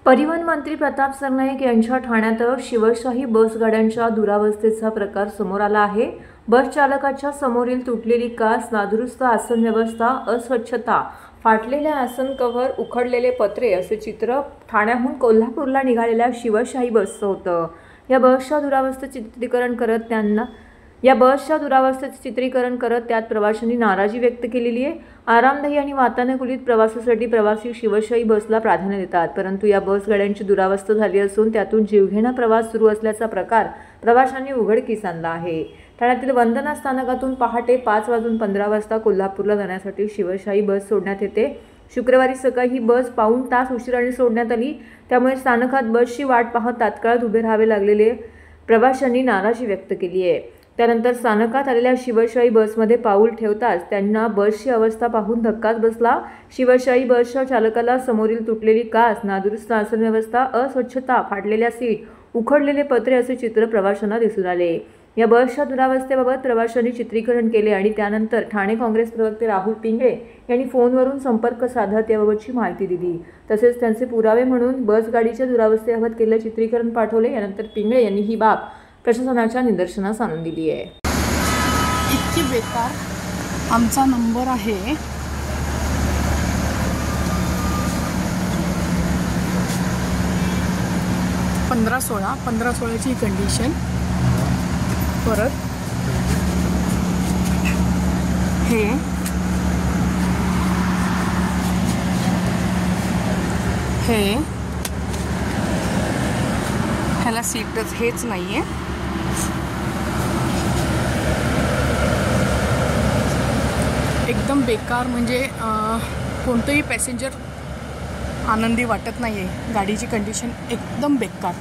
परिवहन मंत्री प्रताप सरनाईक यांच्या ठाण्यात शिवशाही बसगाड्यांच्या दुरावस्थेचा प्रकार समोर आला आहे। बस चालकाच्या समोरील तुटलेली काच, नादुरुस्त आसन व्यवस्था, अस्वच्छता, फाटलेले आसन कव्हर, उखडलेले पत्रे असे चित्र ठाण्याहून कोल्हापूरला निघालेल्या शिवशाही बसचं होतं। या बसच्या दुरावस्थेचे चित्रीकरण करत त्यात प्रवाशांनी नाराजी व्यक्त केलेली आहे। आरामदायी आणि वातानुकूलित प्रवासासाठी प्रवासी शिवशाही बसला प्राधान्य देतात, परंतु या बस गाड्यांची दुरावस्था झाली असून त्यातून जीवघेणा प्रवास सुरू असल्याचा प्रकार प्रवाशांनी उघडकीस आणला आहे। ठाण्यातील वंदना स्थानकातून पहाटे 5:15 कोल्हापूरला जाण्यासाठी शिवशाही बस सोडण्यात येते। शुक्रवारी सकाळी ही बस पाऊण तास उशिराने सोडण्यात आली, त्यामुळे स्थानकात बसची वाट पाहत तात्काळ उभे राहावे लागलेले प्रवाशांनी नाराजी व्यक्त केली आहे। त्यानंतर स्थानकात आलेल्या शिवशाही बसमध्ये पाऊल ठेवताच त्यांना बसची अवस्था पाहून धक्काच बसला। शिवशाही बसच्या चालकाला समोरील तुटलेली काच, नादुरुस्त आसन व्यवस्था, अस्वच्छता, फाटलेल्या सीट, उखडलेले पत्रे असे चित्र प्रवाशांना दिसून आले। या बसच्या दुरावस्थेबाबत प्रवाशांनी चित्रीकरण केले आणि त्यानंतर ठाणे काँग्रेस प्रवक्ते राहुल पिंगळे यांनी फोनवरून संपर्क साधत याबाबतची माहिती दिली। तसेच त्यांचे पुरावे म्हणून बस गाडीच्या दुरावस्थेबाबत केलेले चित्रीकरण पाठवले। यानंतर पिंगळे यांनी ही बाब प्रशासनाच्या निदर्शनास आणून दिली आहे। इतकी बेकार आमचा नंबर आहे, पंधरा सोळाची कंडिशन। परत ह्याला सीटच हेच नाहीये। एकदम बेकार, म्हणजे कोणतंही पॅसेंजर आनंदी वाटत नाहीये। गाडीची कंडिशन एकदम बेकार।